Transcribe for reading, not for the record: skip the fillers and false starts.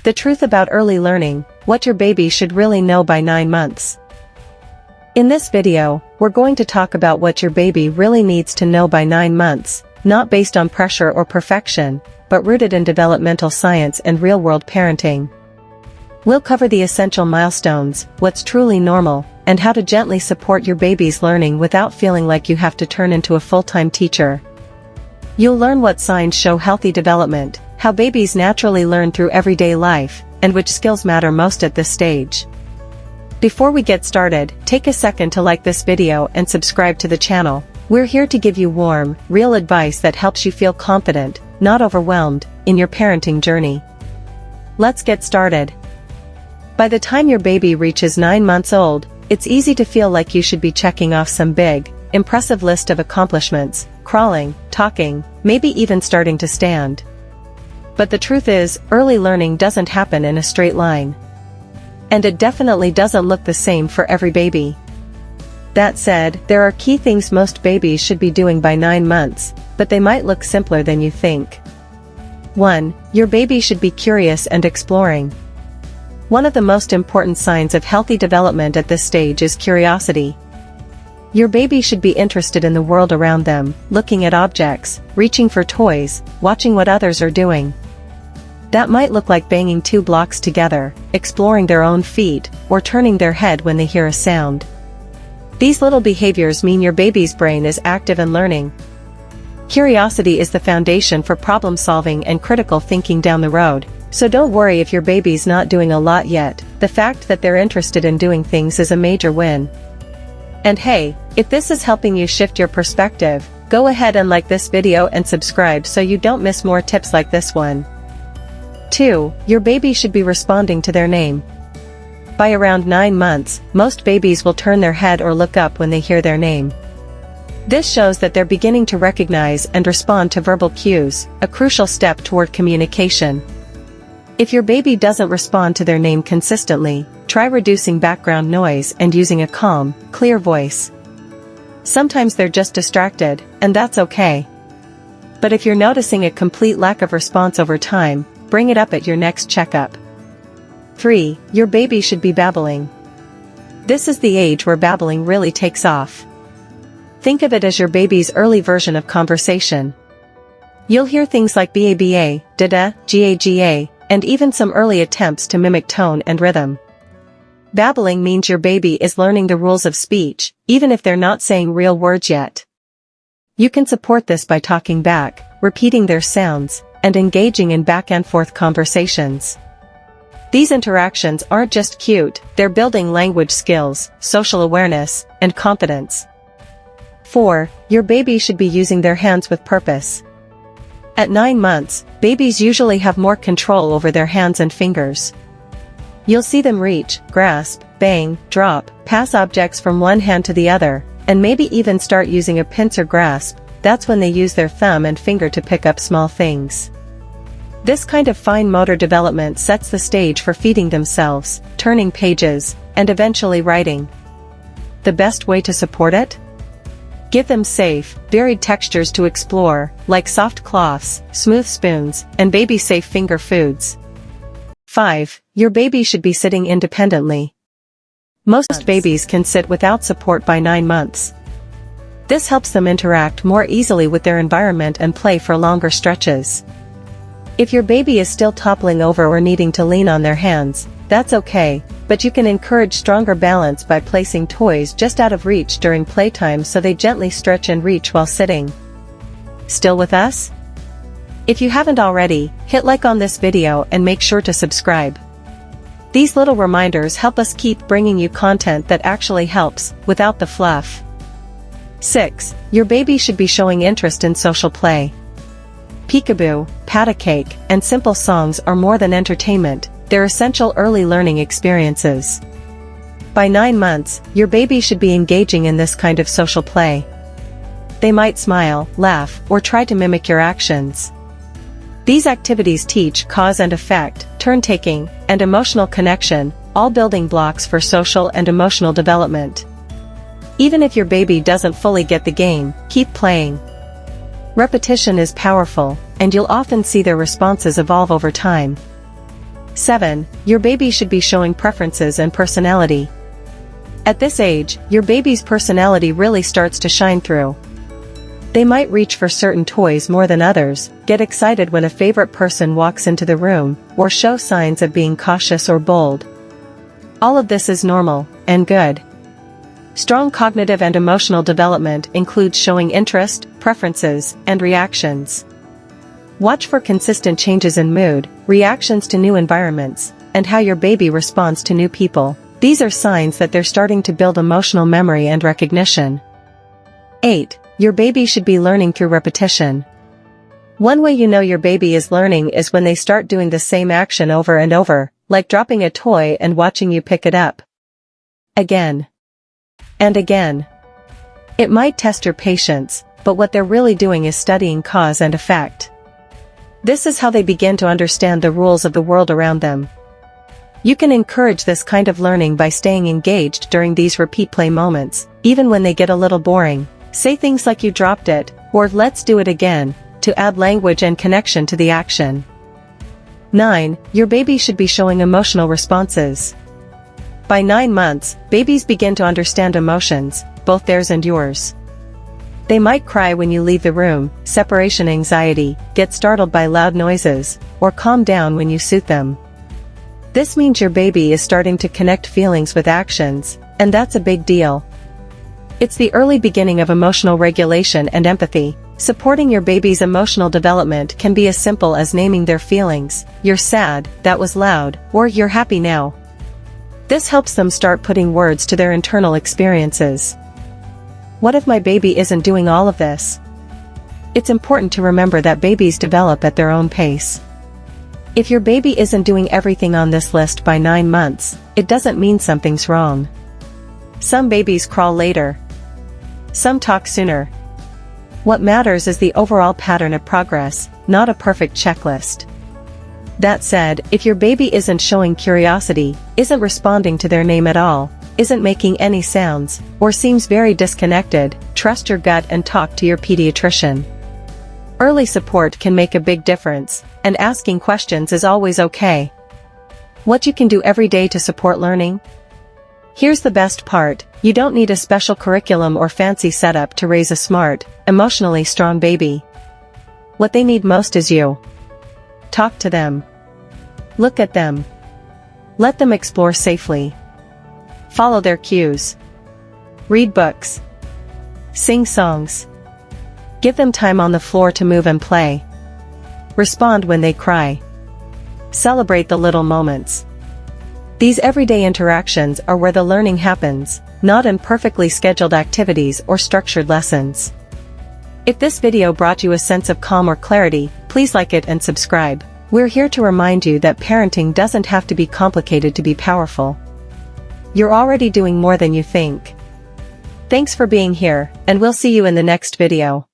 The truth about early learning, what your baby should really know by 9 months. In this video, we're going to talk about what your baby really needs to know by 9 months, not based on pressure or perfection, but rooted in developmental science and real-world parenting. We'll cover the essential milestones, what's truly normal, and how to gently support your baby's learning without feeling like you have to turn into a full-time teacher. You'll learn what signs show healthy development, how babies naturally learn through everyday life, and which skills matter most at this stage. Before we get started, take a second to like this video and subscribe to the channel. We're here to give you warm, real advice that helps you feel confident, not overwhelmed, in your parenting journey. Let's get started. By the time your baby reaches 9 months old, it's easy to feel like you should be checking off some big, impressive list of accomplishments, crawling, talking, maybe even starting to stand. But the truth is, early learning doesn't happen in a straight line. And it definitely doesn't look the same for every baby. That said, there are key things most babies should be doing by 9 months, but they might look simpler than you think. 1. Your baby should be curious and exploring. One of the most important signs of healthy development at this stage is curiosity. Your baby should be interested in the world around them, looking at objects, reaching for toys, watching what others are doing. That might look like banging 2 blocks together, exploring their own feet, or turning their head when they hear a sound. These little behaviors mean your baby's brain is active and learning. Curiosity is the foundation for problem solving and critical thinking down the road, so don't worry if your baby's not doing a lot yet. The fact that they're interested in doing things is a major win. And hey, if this is helping you shift your perspective, go ahead and like this video and subscribe so you don't miss more tips like this one. 2. Your baby should be responding to their name. By around 9 months, most babies will turn their head or look up when they hear their name. This shows that they're beginning to recognize and respond to verbal cues, a crucial step toward communication. If your baby doesn't respond to their name consistently, try reducing background noise and using a calm, clear voice. Sometimes they're just distracted, and that's okay. But if you're noticing a complete lack of response over time, bring it up at your next checkup. 3. Your baby should be babbling. This is the age where babbling really takes off. Think of it as your baby's early version of conversation. You'll hear things like ba, da-da, ga, and even some early attempts to mimic tone and rhythm. Babbling means your baby is learning the rules of speech, even if they're not saying real words yet. You can support this by talking back, repeating their sounds, and engaging in back-and-forth conversations. These interactions aren't just cute, they're building language skills, social awareness, and confidence. 4. Your baby should be using their hands with purpose. At 9 months, babies usually have more control over their hands and fingers. You'll see them reach, grasp, bang, drop, pass objects from one hand to the other, and maybe even start using a pincer grasp. That's when they use their thumb and finger to pick up small things. This kind of fine motor development sets the stage for feeding themselves, turning pages, and eventually writing. The best way to support it? Give them safe, varied textures to explore, like soft cloths, smooth spoons, and baby-safe finger foods. 5. Your baby should be sitting independently. Most babies can sit without support by 9 months. This helps them interact more easily with their environment and play for longer stretches. If your baby is still toppling over or needing to lean on their hands, that's okay, but you can encourage stronger balance by placing toys just out of reach during playtime so they gently stretch and reach while sitting. Still with us? If you haven't already, hit like on this video and make sure to subscribe. These little reminders help us keep bringing you content that actually helps, without the fluff. 6. Your baby should be showing interest in social play. Peekaboo, pat-a-cake, and simple songs are more than entertainment, they're essential early learning experiences. By 9 months, your baby should be engaging in this kind of social play. They might smile, laugh, or try to mimic your actions. These activities teach cause and effect, turn-taking, and emotional connection, all building blocks for social and emotional development. Even if your baby doesn't fully get the game, keep playing. Repetition is powerful, and you'll often see their responses evolve over time. 7. Your baby should be showing preferences and personality. At this age, your baby's personality really starts to shine through. They might reach for certain toys more than others, get excited when a favorite person walks into the room, or show signs of being cautious or bold. All of this is normal and good. Strong cognitive and emotional development includes showing interest, preferences, and reactions. Watch for consistent changes in mood, reactions to new environments, and how your baby responds to new people. These are signs that they're starting to build emotional memory and recognition. 8. Your baby should be learning through repetition. One way you know your baby is learning is when they start doing the same action over and over, like dropping a toy and watching you pick it up again and again. It might test your patience, but what they're really doing is studying cause and effect. This is how they begin to understand the rules of the world around them. You can encourage this kind of learning by staying engaged during these repeat play moments, even when they get a little boring. Say things like "you dropped it," or "let's do it again," to add language and connection to the action. 9. Your baby should be showing emotional responses. By 9 months, babies begin to understand emotions, both theirs and yours. They might cry when you leave the room, separation anxiety, get startled by loud noises, or calm down when you soothe them. This means your baby is starting to connect feelings with actions, and that's a big deal. It's the early beginning of emotional regulation and empathy. Supporting your baby's emotional development can be as simple as naming their feelings. "You're sad, that was loud," or "you're happy now." This helps them start putting words to their internal experiences. What if my baby isn't doing all of this? It's important to remember that babies develop at their own pace. If your baby isn't doing everything on this list by 9 months, it doesn't mean something's wrong. Some babies crawl later. Some talk sooner. What matters is the overall pattern of progress, not a perfect checklist. That said, if your baby isn't showing curiosity, isn't responding to their name at all, isn't making any sounds, or seems very disconnected, trust your gut and talk to your pediatrician. Early support can make a big difference, and asking questions is always okay. What you can do every day to support learning? Here's the best part: you don't need a special curriculum or fancy setup to raise a smart, emotionally strong baby. What they need most is you. Talk to them. Look at them. Let them explore safely. Follow their cues. Read books. Sing songs. Give them time on the floor to move and play. Respond when they cry. Celebrate the little moments. These everyday interactions are where the learning happens, not in perfectly scheduled activities or structured lessons. If this video brought you a sense of calm or clarity, please like it and subscribe. We're here to remind you that parenting doesn't have to be complicated to be powerful. You're already doing more than you think. Thanks for being here, and we'll see you in the next video.